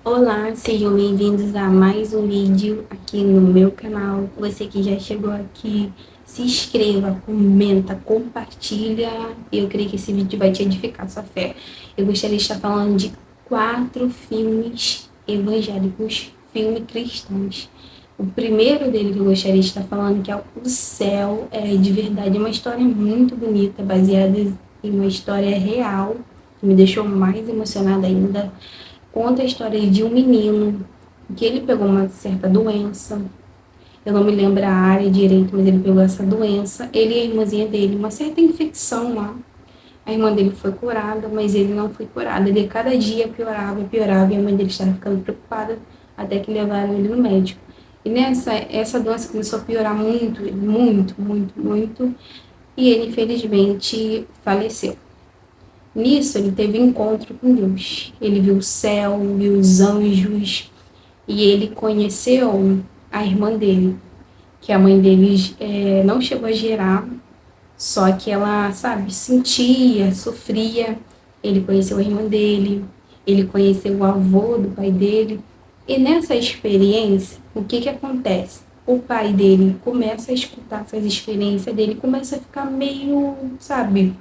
Olá, sejam bem-vindos a mais um vídeo aqui no meu canal. Você que já chegou aqui, se inscreva, comenta, compartilha. Eu creio que esse vídeo vai te edificar sua fé. Eu gostaria de estar falando de 4 filmes evangélicos, filmes cristãos. O primeiro dele que eu gostaria de estar falando, que é O Céu, é de verdade uma história muito bonita, baseada em uma história real, que me deixou mais emocionada ainda. Conta a história de um menino que ele pegou uma certa doença. Eu não me lembro a área direito, mas ele pegou essa doença. Ele e a irmãzinha dele, uma certa infecção lá. A irmã dele foi curada, mas ele não foi curado. Ele cada dia piorava, piorava, e a mãe dele estava ficando preocupada até que levaram ele no médico. E essa doença começou a piorar muito, muito, muito, muito, e ele infelizmente faleceu. Nisso, ele teve um encontro com Deus. Ele viu o céu, viu os anjos, e ele conheceu a irmã dele, que a mãe deles não chegou a gerar, só que ela, sabe, sentia, sofria. Ele conheceu a irmã dele, ele conheceu o avô do pai dele, e nessa experiência, o que que acontece? O pai dele começa a escutar essas experiências dele, começa a ficar meio, sabe,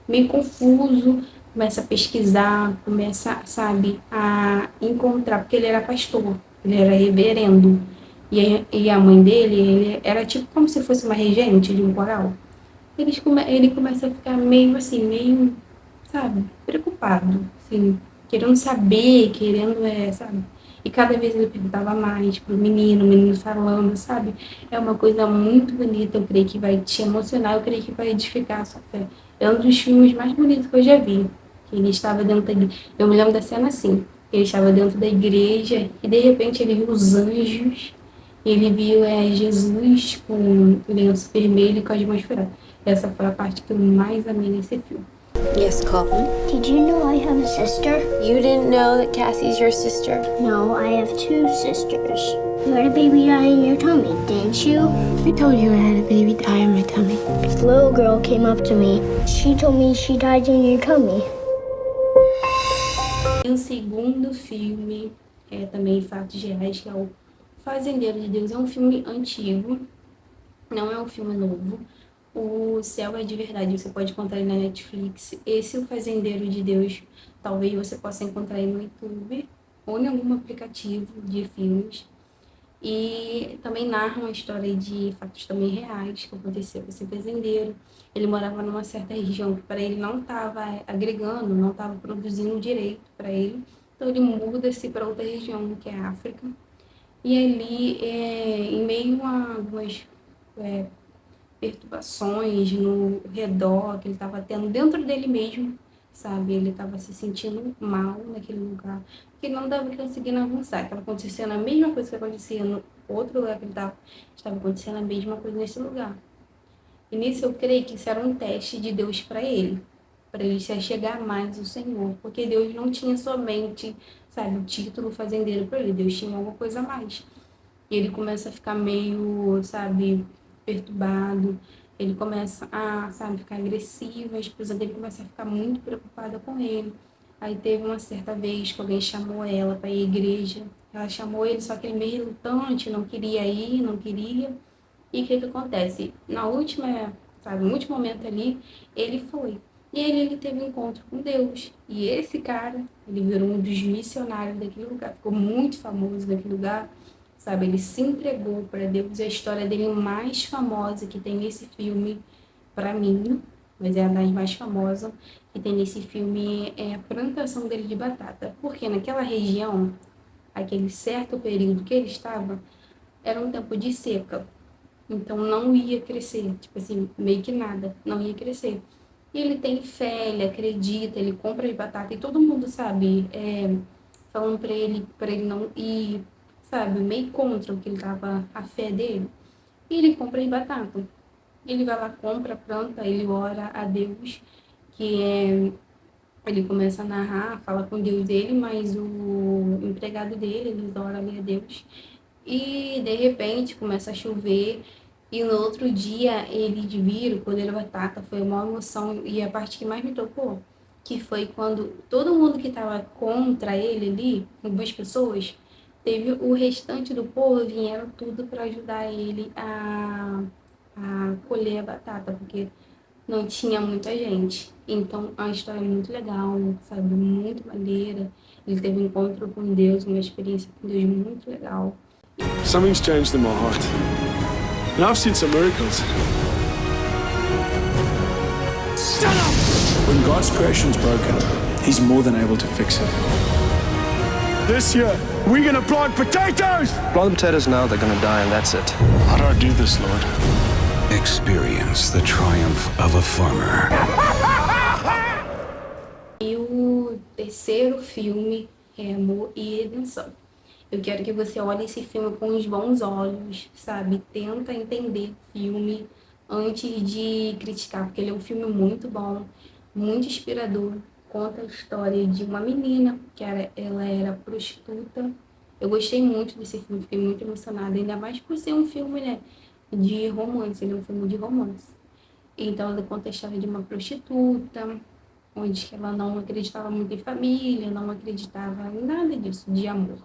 meio confuso, começa a pesquisar, começa, sabe, a encontrar, porque ele era pastor, ele era reverendo, e a mãe dele, ele era tipo como se fosse uma regente de um coral. Ele começa a ficar meio assim, meio, sabe, preocupado, assim, querendo saber, querendo, sabe? E cada vez ele perguntava mais pro menino, o menino falando, sabe? É uma coisa muito bonita, eu creio que vai te emocionar, eu creio que vai edificar a sua fé. É um dos filmes mais bonitos que eu já vi. Que ele estava dentro da igreja. Eu me lembro da cena assim, ele estava dentro da igreja e de repente ele viu os anjos, ele viu Jesus com o lenço vermelho e com as mãos furadas. Essa foi a parte que eu mais amei nesse filme. Yes, Colton. Did you know I have a sister? You didn't know that Cassie's your sister? No, I have 2 sisters. You had a baby die in your tummy, didn't you? I told you I had a baby die in my tummy. This little girl came up to me. She told me she died in your tummy. E o segundo filme é também Fatos Reais, que é o Fazendeiro de Deus. É um filme antigo, não é um filme novo. O Céu é de Verdade, você pode encontrar ele na Netflix. Esse, O Fazendeiro de Deus, talvez você possa encontrar ele no YouTube ou em algum aplicativo de filmes. E também narra uma história de fatos também reais que aconteceu com esse fazendeiro. Ele morava numa certa região que para ele não estava agregando, não estava produzindo direito para ele. Então ele muda-se para outra região, que é a África. E ali, em meio a algumas perturbações no redor que ele estava tendo dentro dele mesmo, sabe? Ele estava se sentindo mal naquele lugar, porque ele não estava conseguindo avançar. Estava acontecendo a mesma coisa que acontecia no outro lugar que ele estava acontecendo a mesma coisa nesse lugar. E nisso eu creio que isso era um teste de Deus para ele se chegar mais ao Senhor, porque Deus não tinha somente, sabe, o título fazendeiro para ele, Deus tinha alguma coisa a mais. E ele começa a ficar meio, sabe, perturbado. Ele começa a, sabe, ficar agressivo. A esposa dele começa a ficar muito preocupada com ele. Aí teve uma certa vez que alguém chamou ela para ir à igreja. Ela chamou ele, só que ele meio relutante, não queria ir, não queria. E o que que acontece? Na última, sabe, no último momento ali, ele foi. E ele teve um encontro com Deus. E esse cara, ele virou um dos missionários daquele lugar. Ficou muito famoso naquele lugar, sabe? Ele se entregou para Deus. E a história dele mais famosa que tem nesse filme, para mim, mas é a das mais famosas que tem nesse filme, é a plantação dele de batata. Porque naquela região, aquele certo período que ele estava, era um tempo de seca. Então não ia crescer, tipo assim, meio que nada, não ia crescer. E ele tem fé, ele acredita, ele compra as batatas e todo mundo, sabe, falando para ele não ir, sabe, meio contra o que ele tava, a fé dele. E ele compra as batatas. Ele vai lá, compra, planta, ele ora a Deus, que ele começa a narrar, fala com Deus dele, mas o empregado dele, ele ora ali a Deus. E de repente começa a chover. E no outro dia ele vira o Cordeiro Batata, foi uma emoção. E a parte que mais me tocou que foi quando todo mundo que estava contra ele ali, algumas pessoas, teve o restante do povo, vieram tudo para ajudar ele a colher a batata, porque não tinha muita gente. Então, a história é muito legal, sabe? Muito maneira. Ele teve um encontro com Deus, uma experiência com Deus muito legal. Something's changed in my heart. And I've seen some miracles. Stand up! When God's creation's broken, He's more than able to fix it. This year, we're gonna plant potatoes! Plant the potatoes now, they're gonna die, and that's it. How do I do this, Lord? Experience the triumph of a farmer. E o terceiro filme é Amor e Redenção. Eu quero que você olhe esse filme com os bons olhos, sabe? Tenta entender o filme antes de criticar, porque ele é um filme muito bom, muito inspirador. Conta a história de uma menina que ela era prostituta. Eu gostei muito desse filme, fiquei muito emocionada, ainda mais por ser um filme, né, de romance, ele é um filme de romance. Então ela conta a história de uma prostituta, onde ela não acreditava muito em família, não acreditava em nada disso, de amor.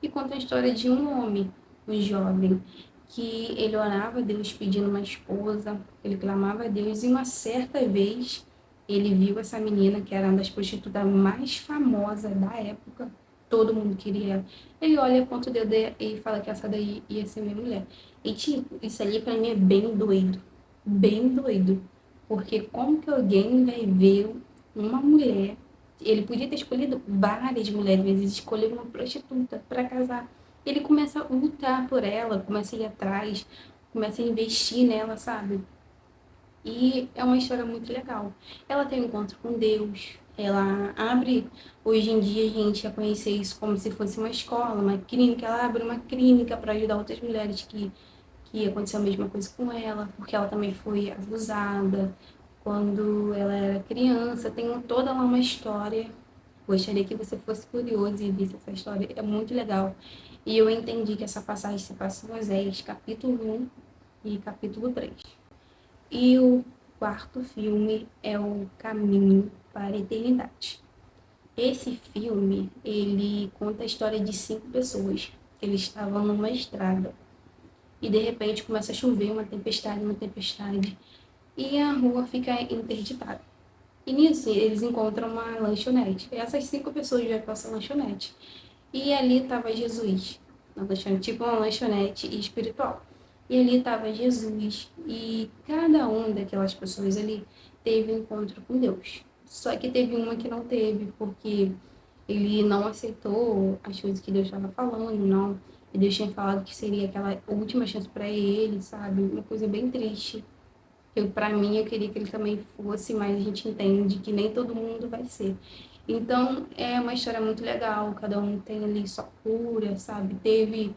E conta a história de um homem, um jovem, que ele orava a Deus pedindo uma esposa, ele clamava a Deus, e uma certa vez ele viu essa menina, que era uma das prostitutas mais famosas da época, todo mundo queria ela. Ele olha, aponta o dedo e fala que essa daí ia ser minha mulher. E tipo, isso ali pra mim é bem doido, porque como que alguém vai ver uma mulher, ele podia ter escolhido várias mulheres, mas ele escolheu uma prostituta para casar. Ele começa a lutar por ela, começa a ir atrás, começa a investir nela, sabe? E é uma história muito legal. Ela tem um encontro com Deus, ela abre, hoje em dia a gente ia conhecer isso como se fosse uma escola, uma clínica, ela abre uma clínica para ajudar outras mulheres que aconteceu a mesma coisa com ela, porque ela também foi abusada quando ela era criança. Tem toda lá uma história. Gostaria que você fosse curioso e visse essa história, é muito legal. E eu entendi que essa passagem se passa em Oséias, capítulo 1 e capítulo 3. E o quarto filme é O Caminho para a Eternidade. Esse filme, ele conta a história de 5 pessoas. Eles estavam numa estrada e de repente começa a chover, uma tempestade, e a rua fica interditada. E nisso eles encontram uma lanchonete. Essas 5 pessoas já para essa lanchonete. E ali estava Jesus, tipo uma lanchonete espiritual. E ali estava Jesus, e cada uma daquelas pessoas ali teve um encontro com Deus. Só que teve uma que não teve, porque ele não aceitou as coisas que Deus estava falando, não. E Deus tinha falado que seria aquela última chance para ele, sabe? Uma coisa bem triste. Para mim, eu queria que ele também fosse, mas a gente entende que nem todo mundo vai ser. Então, é uma história muito legal, cada um tem ali sua cura, sabe? Teve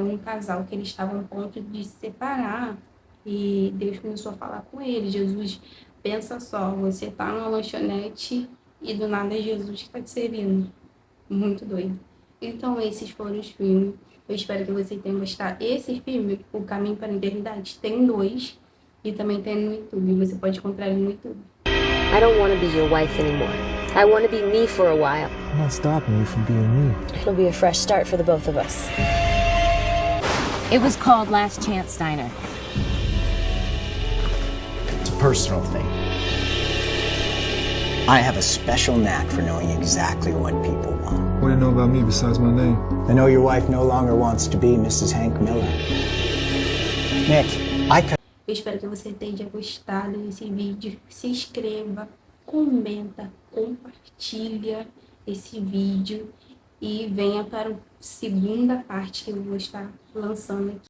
um casal que eles estavam a ponto de se separar e Deus começou a falar com ele. Jesus, pensa só, você tá numa lanchonete e do nada é Jesus que está te servindo. Muito doido. Então, esses foram os filmes. Eu espero que você tenha gostado. Esse filme, O Caminho para a Eternidade, tem 2 e também tem no YouTube. Você pode encontrar ele no YouTube. I don't want to be your wife anymore. I want to be me for a while. I'm not stopping you from being me. It'll be a fresh start for the both of us. It was called Last Chance Diner. It's a personal thing. I have a special knack for knowing exactly what people want. What do you know about me besides my name? I know your wife no longer wants to be Mrs. Hank Miller. Nick, I could... Eu espero que você tenha gostado desse vídeo. Se inscreva, comenta, compartilha esse vídeo e venha para a segunda parte que eu vou estar lançando aqui.